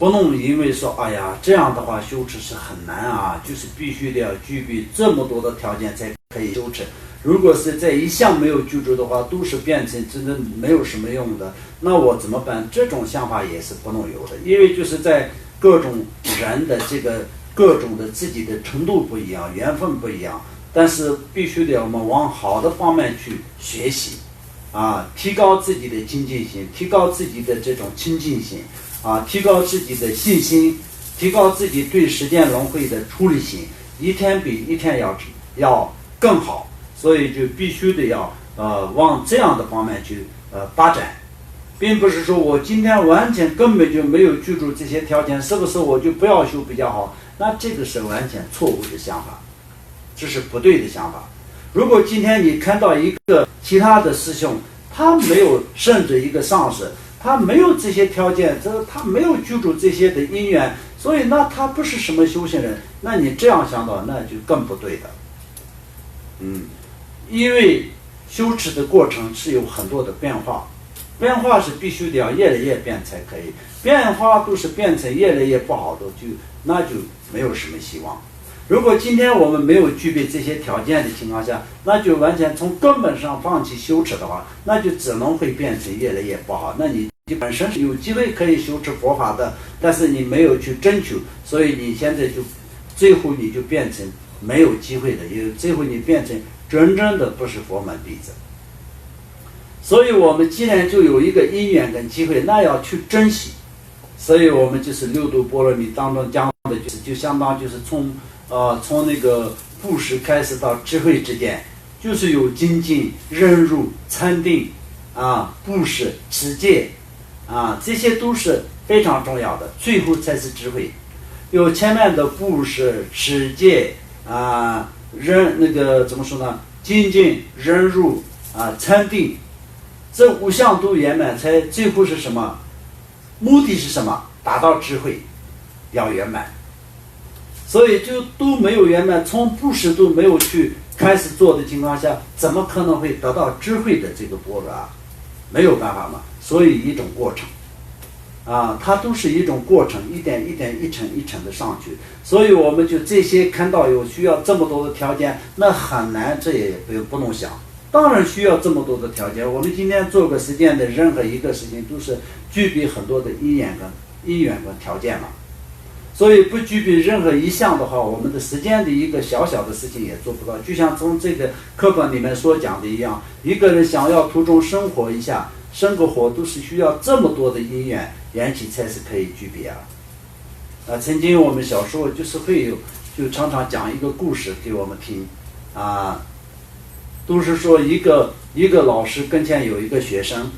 不能因为说哎呀这样的话修持是很难啊，就是必须得要具备这么多的条件才可以修持。如果是在一项没有具足的话，都是变成真的没有什么用的，那我怎么办？这种想法也是不能有的，因为就是在各种人的这个各种的自己的程度不一样，缘分不一样，但是必须得我们往好的方面去学习啊，提高自己的精进心，提高自己的这种亲近心啊，提高自己的信心，提高自己对时间轮回的处理心，一天比一天要更好，所以就必须得要往这样的方面去发展，并不是说我今天完全根本就没有具足这些条件，是不是我就不要修比较好？那这个是完全错误的想法，这是不对的想法。如果今天你看到一个其他的师兄，他没有甚至一个上师，他没有这些条件，他没有具足这些的因缘，所以那他不是什么修行人，那你这样想到那就更不对的。因为修持的过程是有很多的变化，变化是必须得要越来越变才可以，变化都是变成越来越不好的，那就没有什么希望。如果今天我们没有具备这些条件的情况下，那就完全从根本上放弃修持的话，那就只能会变成越来越不好。那你本身是有机会可以修持佛法的，但是你没有去争取，所以你现在就最后你就变成没有机会的，最后你变成真正的不是佛门弟子。所以我们既然就有一个因缘跟机会，那要去珍惜。所以我们就是六度波罗蜜当中讲的就相当就是从那个布施开始到智慧之间，就是有精进、忍辱、禅定啊、布施、持戒啊，这些都是非常重要的，最后才是智慧。有前面的布施、持戒啊、怎么说呢？精进、忍辱啊、禅定，这五项都圆满，才最后是什么？目的是什么？达到智慧，要圆满。所以就都没有圆满，从布施都没有去开始做的情况下，怎么可能会得到智慧的这个般若啊？没有办法嘛。所以一种过程啊，它都是一种过程，一点一点一层一层的上去。所以我们就这些看到有需要这么多的条件，那很难，这也不能想。当然需要这么多的条件，我们今天做个实践的任何一个事情都是具备很多的因缘跟条件嘛。所以不具备任何一项的话，我们的实践的一个小小的事情也做不到。就像从这个课本里面所讲的一样，一个人想要途中生活一下，生个火都是需要这么多的因缘缘起才是可以具备啊。曾经我们小时候就是就常常讲一个故事给我们听啊，都是说一个老师跟前有一个学生，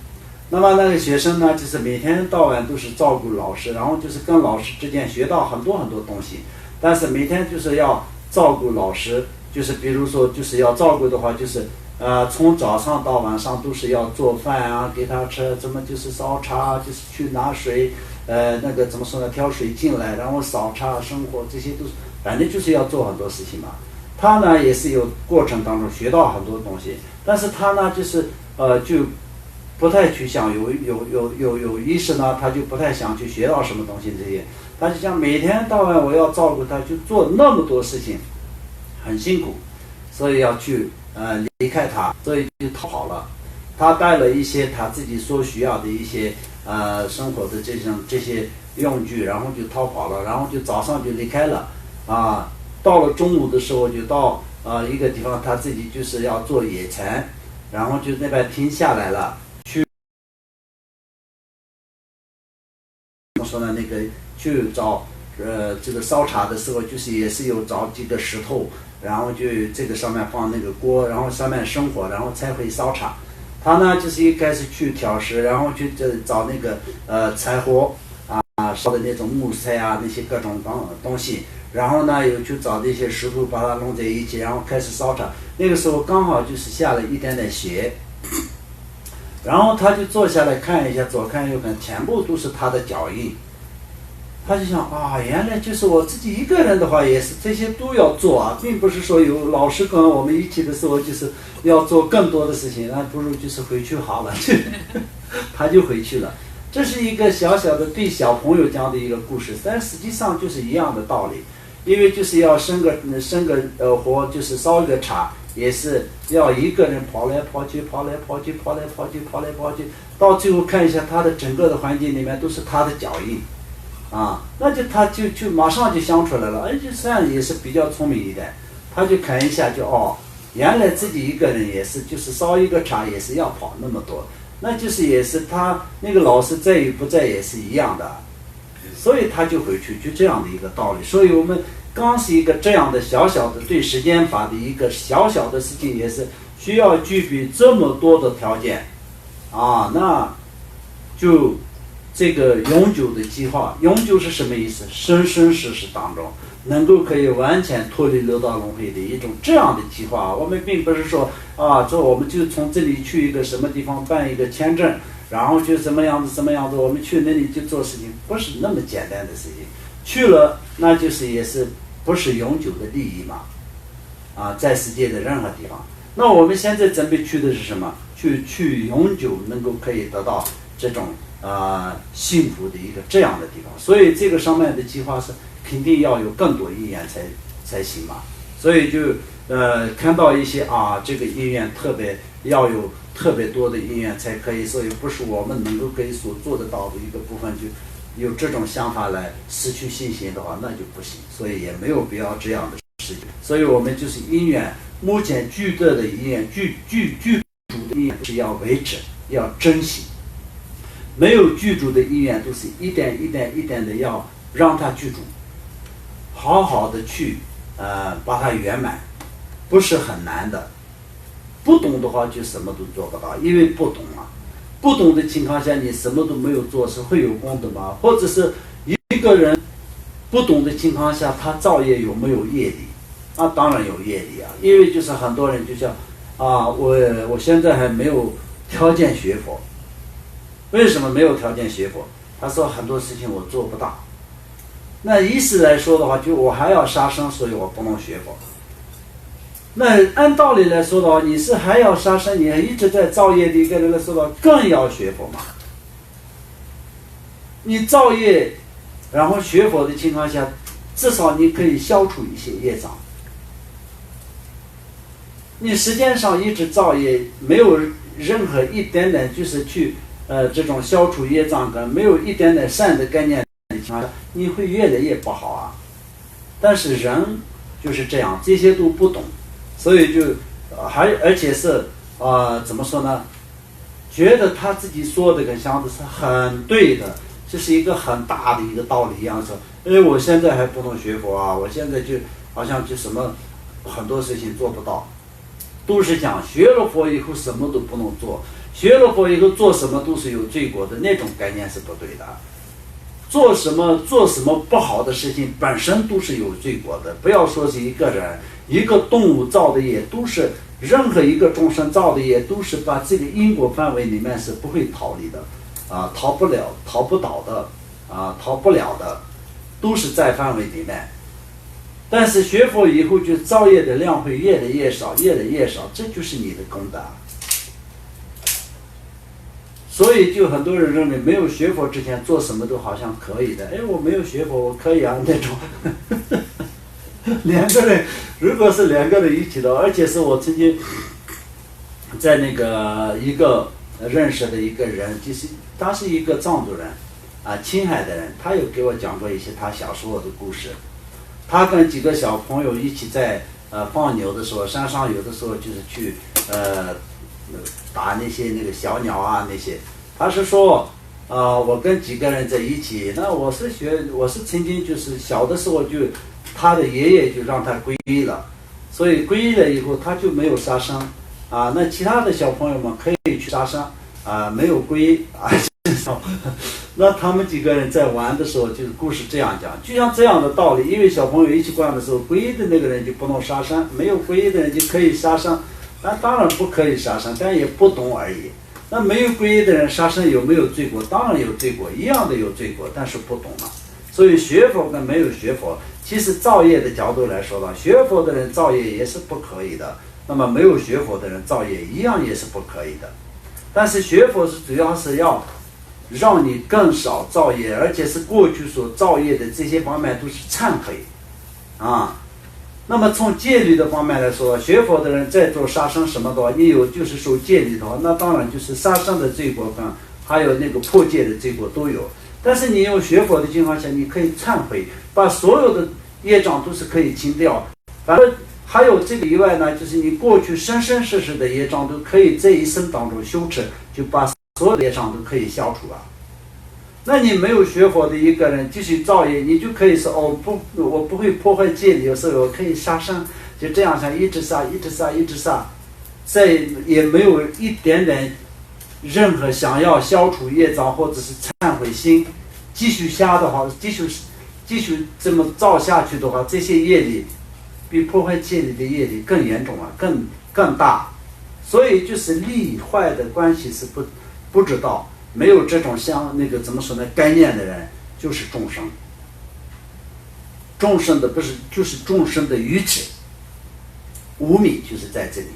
那么那个学生呢，就是每天到晚都是照顾老师，然后就是跟老师之间学到很多很多东西，但是每天就是要照顾老师，就是比如说就是要照顾的话，就是从早上到晚上都是要做饭啊，给他吃，怎么就是烧茶，就是去拿水，怎么说呢，挑水进来，然后烧茶生火，这些都是反正就是要做很多事情嘛。他呢也是有过程当中学到很多东西，但是他呢就是就不太去想有意识呢，他就不太想去学到什么东西这些，他就想每天到晚我要照顾他，就做那么多事情，很辛苦，所以要去离开他，所以就逃跑了。他带了一些他自己所需要的一些生活的这些用具，然后就逃跑了，然后就早上就离开了啊。到了中午的时候就到一个地方，他自己就是要做野餐，然后就那边停下来了，去怎么说呢？去找这个烧茶的时候，就是也是有找几个石头，然后就这个上面放那个锅，然后上面生火，然后才会烧茶。他呢就是一开始去挑食，然后去找那个柴火啊烧的那种木材啊，那些各种东西。然后呢，又去找这些石头把它弄在一起，然后开始烧茶。那个时候刚好就是下了一点点雪，然后他就坐下来看一下，左看右看，全部都是他的脚印。他就想啊，原来就是我自己一个人的话，也是这些都要做啊，并不是说有老师跟我们一起的时候就是要做更多的事情，那不如就是回去好了，他就回去了。这是一个小小的对小朋友讲的一个故事，但实际上就是一样的道理。因为就是要生个火，就是烧一个茶，也是要一个人跑来跑去，到最后看一下他的整个的环境里面都是他的脚印，那就他就马上就想出来了，就这样也是比较聪明一点，他就看一下原来自己一个人也是就是烧一个茶也是要跑那么多，那就是也是他那个老师在与不在也是一样的，所以他就回去就这样的一个道理。所以我们刚是一个这样的小小的对时间法的一个小小的事情，也是需要具备这么多的条件那就这个永久的计划，永久是什么意思？生生世世当中能够可以完全脱离六道轮回的一种这样的计划。我们并不是说我们就从这里去一个什么地方办一个签证，然后就什么样子我们去那里就做事情，不是那么简单的事情。去了那就是也是不是永久的利益嘛在世界的任何地方。那我们现在准备去的是什么？去永久能够可以得到这种幸福的一个这样的地方。所以这个上面的计划是肯定要有更多因缘才行嘛。所以就看到一些这个因缘特别要有特别多的因缘才可以，所以不是我们能够可以所做得到的一个部分，就有这种想法来失去信心的话，那就不行。所以也没有必要这样的事情。所以我们就是因缘，目前具足的因缘，具足的因缘是要维持，要珍惜。没有具足的因缘，都是一点的要让它具足，好好的去把它圆满，不是很难的。不懂的话就什么都做不到，因为不懂不懂的情况下你什么都没有做，是会有功德吗？或者是一个人不懂的情况下，他造业有没有业力？当然有业力因为就是很多人就像我现在还没有条件学佛。为什么没有条件学佛？他说很多事情我做不到。那意思来说的话，就我还要杀生，所以我不能学佛。那按道理来说的话，你是还要杀生，你还一直在造业的一个人来说的话，更要学佛嘛。你造业然后学佛的情况下，至少你可以消除一些业障。你时间上一直造业，没有任何一点点就是去这种消除业障跟没有一点点善的概念的情况下，你会越来越不好但是人就是这样，这些都不懂，所以就而且是怎么说呢？觉得他自己说的跟想的是很对的，这是一个很大的一个道理一样说，我现在还不能学佛我现在就好像就什么很多事情做不到，都是讲学了佛以后什么都不能做。学了佛以后做什么都是有罪过的，那种概念是不对的。做什么不好的事情本身都是有罪过的，不要说是一个人，一个动物造的业都是，任何一个众生造的业都是把这个因果范围里面是不会逃离的逃不倒的逃不了的，都是在范围里面。但是学佛以后就造业的量会越来越少，这就是你的功德。所以就很多人认为没有学佛之前做什么都好像可以的，我没有学佛我可以那种两个人如果是两个人一起的，而且是我曾经在那个一个认识的一个人，就是他是一个藏族人青海的人，他有给我讲过一些他小时候的故事。他跟几个小朋友一起在放牛的时候，山上有的时候就是去打那个小鸟那些。他是说我跟几个人在一起，那我是曾经就是小的时候就他的爷爷就让他皈依了，所以皈依了以后他就没有杀生那其他的小朋友们可以去杀生没有皈依那他们几个人在玩的时候，就是故事这样讲，就像这样的道理。因为小朋友一起玩的时候，皈依的那个人就不能杀生，没有皈依的人就可以杀生。当然不可以杀生，但也不懂而已。那没有皈依的人杀生有没有罪过？当然有罪过，一样的有罪过，但是不懂了。所以学佛跟没有学佛，其实造业的角度来说呢，学佛的人造业也是不可以的，那么没有学佛的人造业一样也是不可以的。但是学佛是主要是要让你更少造业，而且是过去所造业的这些方面都是忏悔啊。那么从戒律的方面来说，学佛的人在做杀生什么的话，你有就是受戒律的话，那当然就是杀生的罪过跟还有那个破戒的罪过都有。但是你有学佛的情况下，你可以忏悔，把所有的业障都是可以清掉。反正还有这个以外呢，就是你过去生生世世的业障都可以这一生当中修持，就把所有的业障都可以消除了。那你没有学佛的一个人继续造业，你就可以说哦不，我不会破坏戒律，有时候我可以杀生，就这样想一直杀，一直杀，一直杀，再也没有一点点任何想要消除业障或者是忏悔心，继续瞎的话，继续这么造下去的话，这些业力比破坏戒律的业力更严重了，更大。所以就是利坏的关系是不知道。没有这种像那个怎么说呢概念的人，就是众生。众生的不是就是众生的愚痴，无明就是在这里，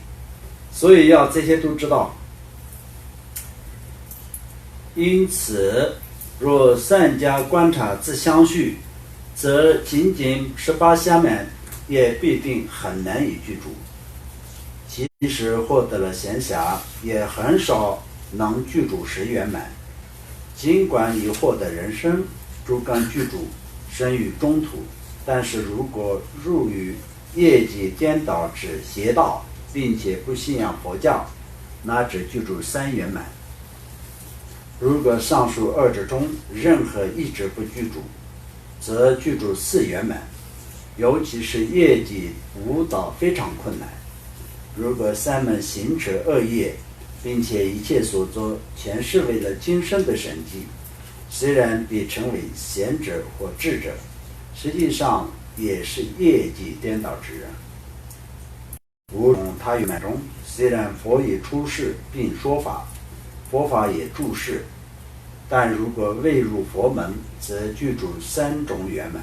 所以要这些都知道。因此，若善加观察自相续，则仅仅18下面也必定很难以具足。即使获得了闲暇，也很少能具足10圆满。尽管已获得人身诸根具足，生于中途，但是如果入于业绩颠倒之邪道，并且不信仰佛教，那只具足3圆满。如果上述2者中任何一者不具足，则具足4圆满。尤其是业绩舞蹈非常困难。如果3门行持恶业，并且一切所做全是为了今生的生计，虽然被称为贤者或智者，实际上也是业绩颠倒之人。无论他圆满中，虽然佛也出世并说法，佛法也注释，但如果未入佛门，则具足3种圆满。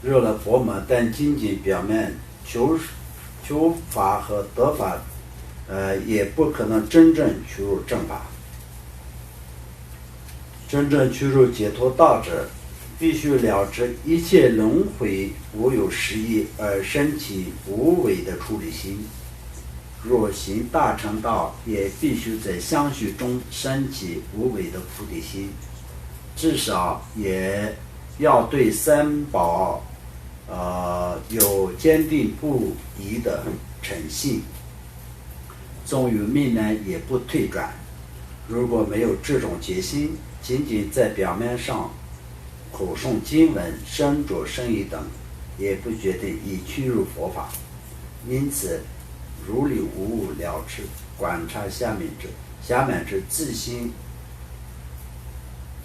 入了佛门，但仅仅表面求法和得法，也不可能真正趋入正法。真正趋入解脱道者，必须了知一切轮回无有实义，而生起无为的出离心。若行大乘道，也必须在相续中生起无为的菩提心，至少也要对3宝有坚定不移的诚信，纵有命难也不退转。如果没有这种决心，仅仅在表面上口诵经文、身着身语等，也不决定已趋入佛法。因此，如理无物了知，观察下面之自心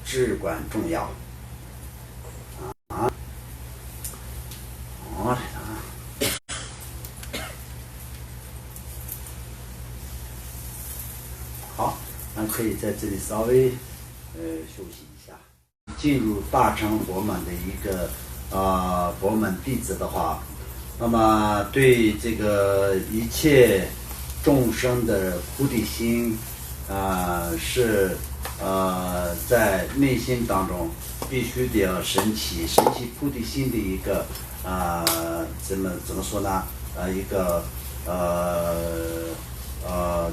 至关重要。好，那可以在这里稍微休息一下。进入大乘佛门的一个佛门弟子的话，那么对这个一切众生的菩提心是在内心当中必须得要升起菩提心的一个怎么说呢？一个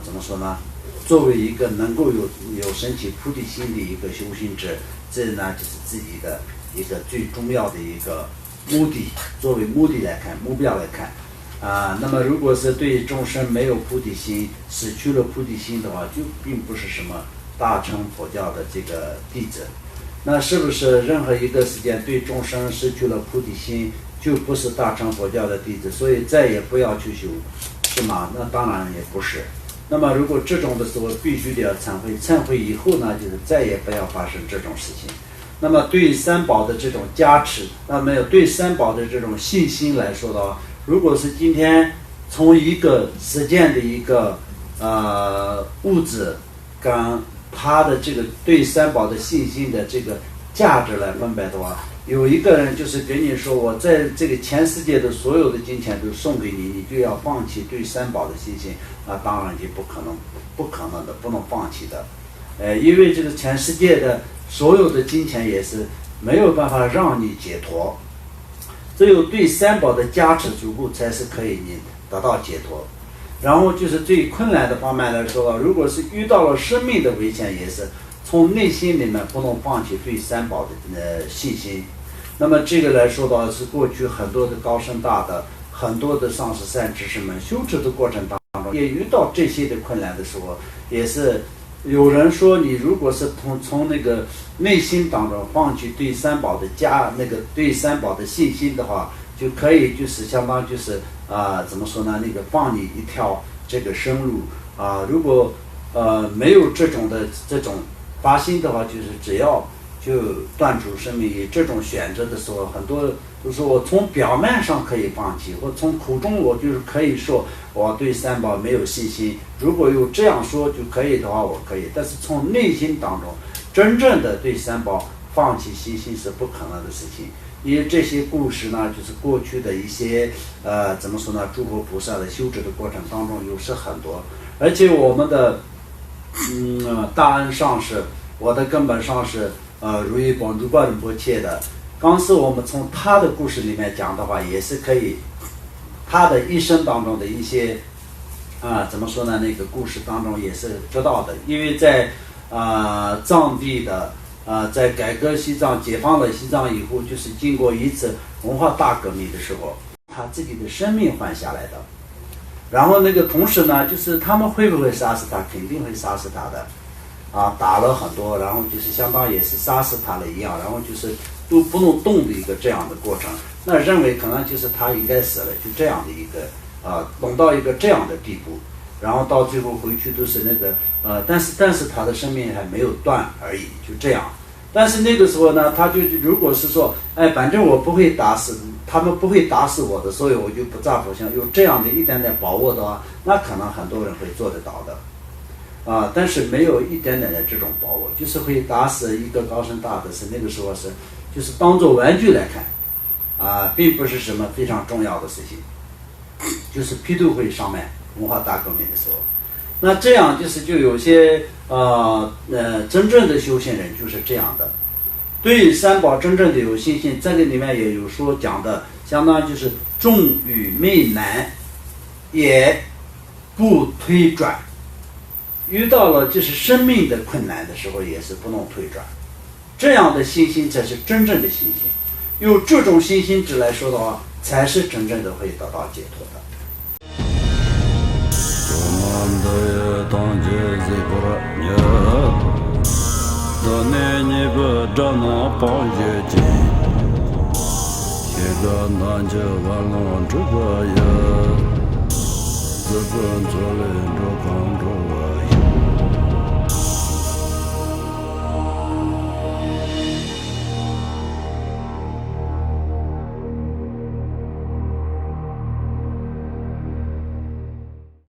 怎么说呢？作为一个能够有升起菩提心的一个修行者，这呢就是自己的一个最重要的一个目的，作为目的来看，目标来看那么如果是对众生没有菩提心，失去了菩提心的话，就并不是什么大乘佛教的这个弟子。那是不是任何一个时间对众生失去了菩提心，就不是大乘佛教的弟子，所以再也不要去修，是吗？那当然也不是。那么如果这种的时候必须得要忏悔，忏悔以后呢，就是再也不要发生这种事情。那么对3宝的这种加持，那么对3宝的这种信心来说的话，如果是今天从一个实践的一个物质跟他的这个对3宝的信心的这个价值来分别的话，有一个人就是跟你说，我在这个全世界的所有的金钱都送给你，你就要放弃对三宝的信心，那当然就不可能的，不能放弃的。因为这个全世界的所有的金钱也是没有办法让你解脱，只有对三宝的加持足够，才是可以你得到解脱。然后就是最困难的方面来说，如果是遇到了生命的危险，也是从内心里面不能放弃对三宝的信心。那么这个来说的话，是过去很多的高深大的很多的上师善知识们修持的过程当中，也遇到这些的困难的时候，也是有人说，你如果是从那个内心当中放弃对三宝的对三宝的信心的话，就可以就是相当就是怎么说呢？那个放你一条这个生路如果没有这种发心的话，就是只要就断除生命。以这种选择的时候，很多都说我从表面上可以放弃，或从口中我就是可以说我对三宝没有信心。如果有这样说就可以的话，我可以。但是从内心当中，真正的对三宝放弃信心是不可能的事情。因为这些故事呢，就是过去的一些怎么说呢？诸佛菩萨的修持的过程当中有是很多，而且我们的大恩上师，我的根本上师如意宝珠巴仁波切的，刚是我们从他的故事里面讲的话，也是可以他的一生当中的一些怎么说呢？那个故事当中也是知道的。因为在藏地的在改革西藏、解放了西藏以后，就是经过一次文化大革命的时候，他自己的生命换下来的。然后那个同时呢，就是他们会不会杀死他？肯定会杀死他的。打了很多，然后就是相当也是杀死他了一样，然后就是都不能动的一个这样的过程。那认为可能就是他应该死了，就这样的一个弄到一个这样的地步，然后到最后回去都是那个但是他的生命还没有断而已，就这样。但是那个时候呢，他就如果是说，反正我不会打死他们，不会打死我的，所以我就不炸佛像，有这样的一点点把握的话，那可能很多人会做得到的。但是没有一点点的这种把握，就是会打死一个高深大德，是那个时候是就是当做玩具来看，并不是什么非常重要的事情，就是批斗会上面文化大革命的时候。那这样就有些真正的修行人就是这样的，对三宝真正的有信心。这个里面也有说讲的，相当于就是众与媚难也不推转，遇到了就是生命的困难的时候也是不能退转，这样的信心才是真正的信心。有这种信心值来说的话，才是真正的会得到解脱的。自本作人着刚着我